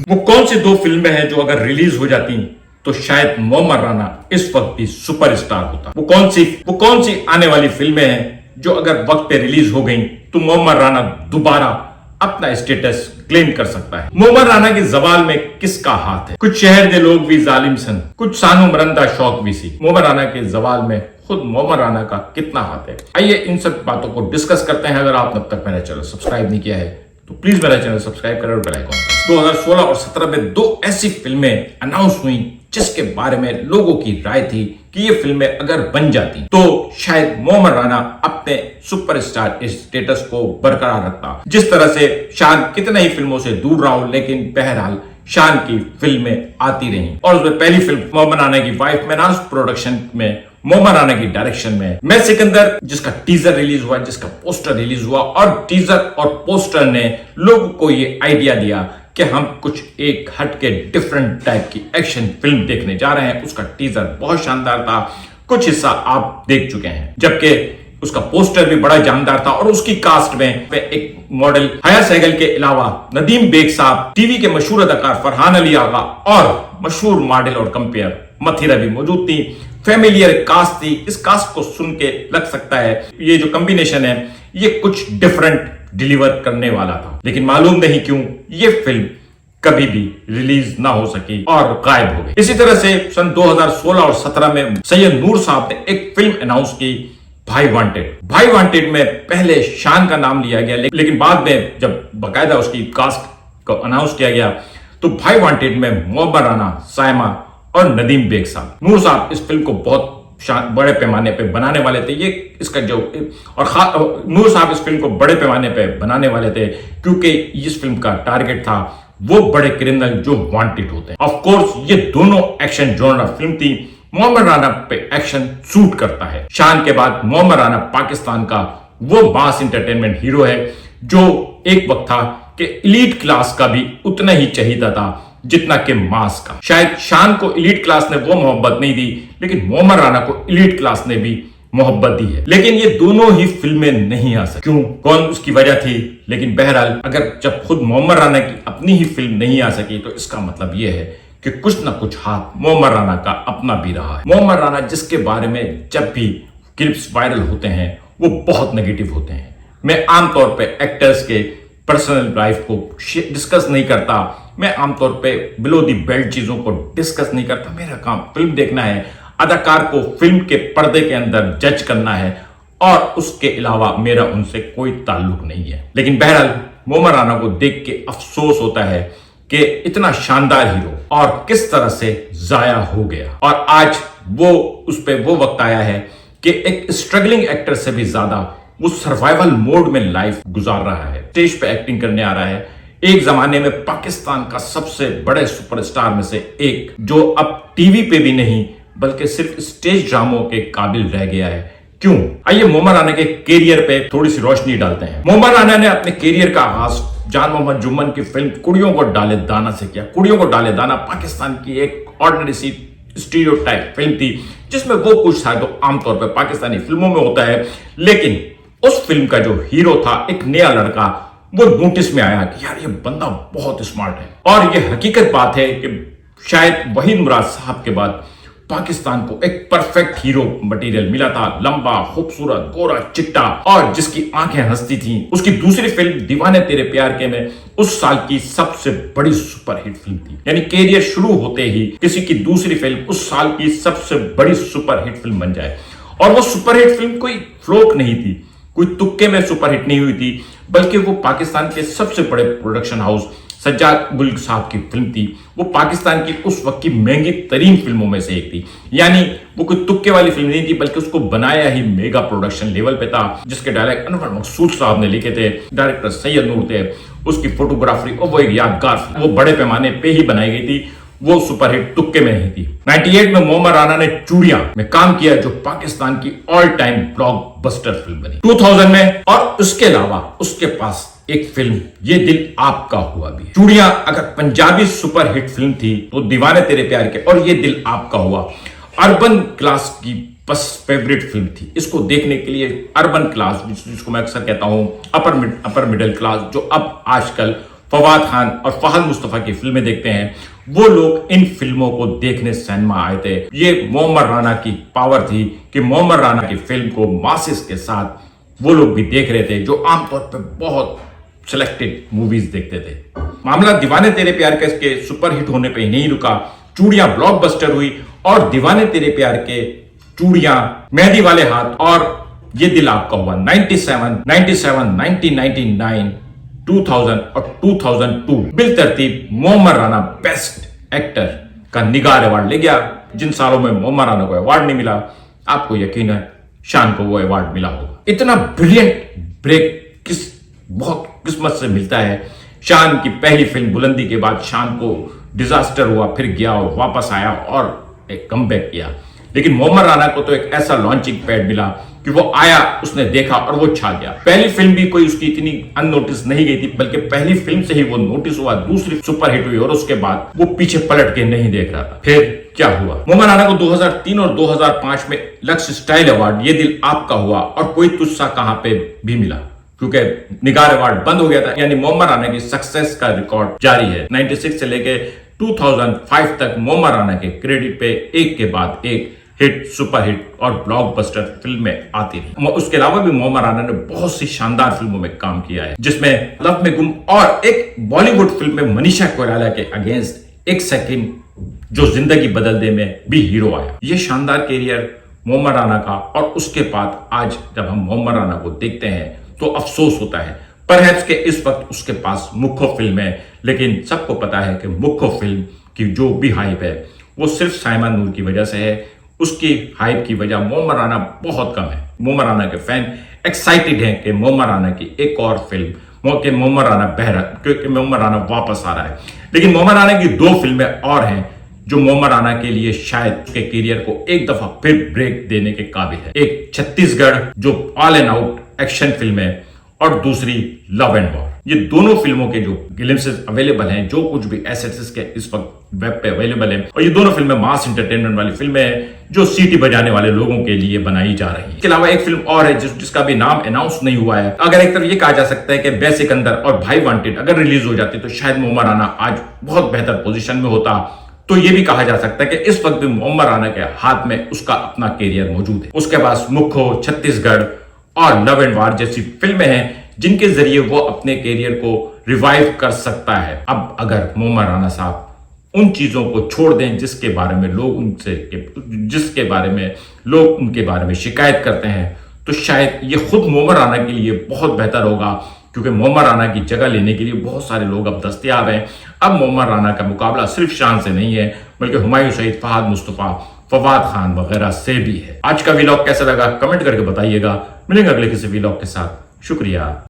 वो कौन सी दो फिल्में हैं जो अगर रिलीज हो जाती तो शायद मोहम्मद राना इस वक्त भी सुपरस्टार होता। वो कौन सी आने वाली फिल्में हैं जो अगर वक्त पे रिलीज हो गई तो मोहम्मद राना दोबारा अपना स्टेटस क्लेम कर सकता है। मोहम्मद राना की जबान में किसका हाथ है? कुछ शहर के लोग भी जालिम सन, कुछ सानो मरंदा शौक भी सी। मोहम्मद राना की जबान में खुद मोहम्मद राना का कितना हाथ है? आइए इन सब बातों को डिस्कस करते हैं। अगर आपने अब तक मेरा चैनल सब्सक्राइब नहीं किया है तो प्लीज मेरा चैनल सब्सक्राइब करें और बेल आइकन। 2016 और 17 में दो ऐसी फिल्में अनाउंस हुई जिसके बारे में लोगों की राय थी कि ये फिल्में अगर बन जाती तो शायद मोहम्मद राना अपने सुपरस्टार स्टेटस को बरकरार रखता। जिस तरह से शान कितने ही फिल्मों से दूर रहा हो, लेकिन बहरहाल शान की फिल्में आती रही और उसमें पहली फिल्म मोहम्मद राना की वाइफ मेनाज प्रोडक्शन में, मोहम्मद राना की डायरेक्शन में मैं सिकंदर, जिसका टीजर रिलीज हुआ, जिसका पोस्टर रिलीज हुआ और टीजर और पोस्टर ने लोगों को ये आइडिया दिया कि हम कुछ एक हट के डिफरेंट टाइप की एक्शन फिल्म देखने जा रहे हैं। उसका टीजर बहुत शानदार था, कुछ हिस्सा आप देख चुके हैं, जबकि उसका पोस्टर भी बड़ा जानदार था और उसकी कास्ट में एक मॉडल हया सहगल के अलावा नदीम बेग साहब, टीवी के मशहूर अदाकार फरहान अली आगा और मशहूर मॉडल और कंपेयर मथिरा भी मौजूद थी। फैमिलियर कास्ट थी। इस कास्ट को सुन के लग सकता है ये जो कॉम्बिनेशन है ये कुछ डिफरेंट डिलीवर करने वाला था, लेकिन मालूम नहीं क्यों ये फिल्म कभी भी रिलीज ना हो सकी और गायब हो गई। इसी तरह से सन 2016 और 17 में सैयद नूर साहब ने एक फिल्म अनाउंस की, भाई वांटेड। भाई वांटेड में पहले शान का नाम लिया गया, लेकिन बाद में जब बकायदा उसकी कास्ट को अनाउंस किया गया तो भाई वांटेड में मोहम्मद राना, सायमा और नदीम बेग साहब। नूर साहब इस फिल्म को बहुत बड़े पैमाने पे बनाने वाले थे। ये इसका जो और नूर साहब इस फिल्म को बड़े पैमाने पे बनाने वाले थे क्योंकि इस फिल्म का टारगेट था वो बड़े क्रिमिनल जो वांटेड होते हैं। ऑफ कोर्स ये दोनों एक्शन जॉनर फिल्म थी। मोहम्मद राना पे एक्शन सूट करता है। शान के बाद मोहम्मद राना पाकिस्तान का वो मास एंटरटेनमेंट हीरो है जो एक वक्त था कि एलीट क्लास का भी उतना ही चाहिए था जितना कि मास का। शायद शान को एलीट क्लास ने वो मोहब्बत नहीं दी, लेकिन मोहम्मद राना को एलीट क्लास ने भी मोहब्बत दी है। लेकिन ये दोनों ही फिल्में नहीं आ सकी। क्यों? कौन उसकी वजह थी? लेकिन बहरहाल अगर जब खुद मोहम्मद राना की अपनी ही फिल्म नहीं आ सकी तो इसका मतलब ये है कि कुछ ना कुछ हाथ मोहम्मद राना का अपना भी रहा है। मोहम्मद राना जिसके बारे में जब भी क्लिप्स वायरल होते हैं वो बहुत नेगेटिव होते हैं। मैं आमतौर पे एक्टर्स के पर्सनल लाइफ को डिस्कस नहीं करता, मैं आमतौर पे बिलो दी बेल्ट चीजों को डिस्कस नहीं करता। मेरा काम फिल्म देखना है, अदाकार को फिल्म के पर्दे के अंदर जज करना है और उसके अलावा मेरा उनसे कोई ताल्लुक नहीं है। लेकिन बहरहाल मोहम्मद राना को देख के अफसोस होता है कि इतना शानदार हीरो और किस तरह से जाया हो गया। और आज वो उस पे वो वक्त आया है कि एक स्ट्रगलिंग एक्टर से भी ज्यादा वो सर्वाइवल मोड में लाइफ गुजार रहा है, स्टेज पे एक्टिंग करने आ रहा है। एक जमाने में पाकिस्तान का सबसे बड़े सुपरस्टार में से एक, जो अब टीवी पे भी नहीं बल्कि सिर्फ स्टेज ड्रामों के काबिल रह गया है। क्यों? आइए मोहम्मद राना के कैरियर पे थोड़ी सी रोशनी डालते हैं। मोहम्मद राना ने अपने कैरियर का आगाज जान मोहम्मद जुम्मन की फिल्म कुड़ियों को डाले दाना से किया। कुड़ियों को डाले दाना पाकिस्तान की एक ऑर्डिनरी सी स्टीरियोटाइप फिल्म थी जिसमें वो कुछ था जो आमतौर पर पाकिस्तानी फिल्मों में होता है, लेकिन उस फिल्म का जो हीरो था एक नया लड़का, वो नोटिस में आया कि यार ये बंदा बहुत स्मार्ट है। और ये हकीकत बात है कि शायद वहीद मुराद साहब के बाद पाकिस्तान को एक परफेक्ट हीरो मटेरियल मिला था। लंबा, खूबसूरत, गोरा, चिट्टा और जिसकी आंखें हंसती थी। उसकी दूसरी फिल्म दीवाने तेरे प्यार के में उस साल की सबसे बड़ी सुपरहिट फिल्म थी। यानी कैरियर शुरू होते ही किसी की दूसरी फिल्म उस साल की सबसे बड़ी सुपरहिट फिल्म बन जाए। और वो सुपरहिट फिल्म कोई फ्लोक नहीं थी, कोई तुक्के में सुपरहिट नहीं हुई थी, बल्कि वो पाकिस्तान के सबसे बड़े प्रोडक्शन हाउस सज्जाद गुल साहब की फिल्म थी। वो पाकिस्तान की उस वक्त की महंगी तरीन फिल्मों में से एक थी। यानी वो कोई तुक्के वाली फिल्म नहीं थी, बल्कि उसको बनाया ही मेगा प्रोडक्शन लेवल पे था, जिसके डायरेक्टर अनवर मकसूद साहब ने लिखे थे, डायरेक्टर सैयद नूर थे, उसकी फोटोग्राफी और वो एक यादगार, वो बड़े पैमाने पे ही बनाई गई थी, वो सुपरहिट तुक्के में नहीं थी। 98 में मोहम्मद राना ने चूड़ियां में काम किया जो पाकिस्तान की ऑल टाइम ब्लॉकबस्टर फिल्म बनी 2000 में। और उसके अलावा उसके पास एक फिल्म ये दिल आपका हुआ भी है। चूड़ियां अगर पंजाबी सुपरहिट फिल्म थी तो दीवाने तेरे प्यार के और ये दिल आपका हुआ अर्बन क्लास की बस फेवरेट फिल्म थी। इसको देखने के लिए अर्बन क्लास, जिसको मैं अक्सर कहता हूं अपर मिडिल क्लास, जो अब आजकल फवाद खान और फहद मुस्तफा की फिल्में देखते हैं, वो लोग इन फिल्मों को देखने सिनेमा आए थे। ये मोहम्मद राना की पावर थी कि मोहम्मद राना की फिल्म को मासेस के साथ वो लोग भी देख रहे थे, जो आमतौर पर बहुत सिलेक्टेड मूवीज देखते थे। मामला दीवाने तेरे प्यार के सुपरहिट होने पे ही नहीं रुका। चूड़ियां ब्लॉकबस्टर हुई और दीवाने तेरे प्यार के चूड़ियां, मेहंदी वाले हाथ और ये दिल आपका हुआ 97, 1999, 2000 और 2002 बिल तरतीब मोहम्मद राना बेस्ट एक्टर का निगार अवार्ड ले गया। जिन सालों में मोहम्मद राना को अवार्ड नहीं मिला, आपको यकीन है शान को वो अवार्ड मिला होगा। इतना ब्रिलियंट ब्रेक बहुत किस्मत से मिलता है। शान की पहली फिल्म बुलंदी के बाद शान को डिजास्टर हुआ, फिर गया और वापस आया और एक कमबैक किया। लेकिन मोहम्मद राना को तो एक ऐसा लॉन्चिंग पैड मिला कि वो आया, उसने देखा और वो छा गया। पहली फिल्म भी कोई उसकी इतनी अननोटिस नहीं गई थी, बल्कि पहली फिल्म से ही वो नोटिस हुआ, दूसरी सुपरहिट हुई और उसके बाद वो पीछे पलट के नहीं देख रहा था। फिर क्या हुआ? मोहम्मद राना को 2003 और 2005 में लक्ष्य स्टाइल अवार्ड ये दिल आपका हुआ और कोई तुझसा कहां पे भी मिला, क्योंकि निगार अवार्ड बंद हो गया था। यानी मोहम्मद राना की सक्सेस का रिकॉर्ड जारी है। 96 से लेके 2005 तक मोहम्मद राना के क्रेडिट पे एक के बाद एक हिट, सुपरहिट और ब्लॉकबस्टर फिल्में आती रही। उसके अलावा भी मोहम्मद राना ने बहुत सी शानदार फिल्मों में काम किया है, जिसमें लव में गुम और एक बॉलीवुड फिल्म में मनीषा कोइराला के अगेंस्ट एक सेकंड जो जिंदगी बदल दे में भी हीरो आया। ये शानदार कैरियर मोहम्मद राना का, और उसके बाद आज जब हम मोहम्मद राना को देखते हैं तो अफसोस होता है। परहैप्स के इस वक्त उसके पास मुख्य फिल्म है, लेकिन सबको पता है कि मुख्य फिल्म की जो भी हाइप है वो सिर्फ साइमा नूर की वजह से है। उसकी हाइप की वजह मोहम्मद राना बहुत कम है। मोहम्मद राना के फैन एक्साइटेड हैं कि मोहम्मद राना की एक और फिल्म, क्योंकि मोहम्मद राना वापस आ रहा है। लेकिन मोहम्मद राना की 2 फिल्में और हैं जो मोहम्मद राना के लिए शायद उसके करियर को एक दफा फिर ब्रेक देने के काबिल है। एक छत्तीसगढ़ जो all and out action film है, और दूसरी लव एंड वॉर। ये दोनों फिल्मों के जो ग्लिम्सेस अवेलेबल हैं, जो कुछ भी एसेट्स के इस वक्त वेब पे अवेलेबल है, और ये दोनों फिल्में मास एंटरटेनमेंट वाली फिल्में हैं जो सीटी बजाने वाले लोगों के लिए बनाई जा रही है। इसके अलावा एक फिल्म और है जिसका भी नाम अनाउंस नहीं हुआ है। अगर एक तरफ ये कहा जा सकता है कि बै सिकंदर और भाई वांटेड अगर रिलीज हो जाती तो शायद मोहम्मद राना आज बहुत बेहतर पोजीशन में होता, तो ये भी कहा जा सकता है कि इस वक्त भी मोहम्मद राना के हाथ में उसका अपना कैरियर मौजूद है। उसके पास मुख्य, छत्तीसगढ़ और लव एंड वॉर जैसी फिल्में हैं जिनके जरिए वो अपने कैरियर को रिवाइव कर सकता है। अब अगर मोहम्मद राना साहब उन चीजों को छोड़ दें जिसके बारे में लोग उनके बारे में शिकायत करते हैं, तो शायद ये खुद मोहम्मद राना के लिए बहुत बेहतर होगा, क्योंकि मोहम्मद राना की जगह लेने के लिए बहुत सारे लोग अब दस्तयाब हैं। अब मोहम्मद राना का मुकाबला सिर्फ शान से नहीं है, बल्कि हुमायूं सईद, फहद मुस्तफा, फवाद खान वगैरह से भी है। आज का व्लॉग कैसा लगा कमेंट करके बताइएगा। मिलेंगे अगले किसी व्लॉग के साथ। शुक्रिया।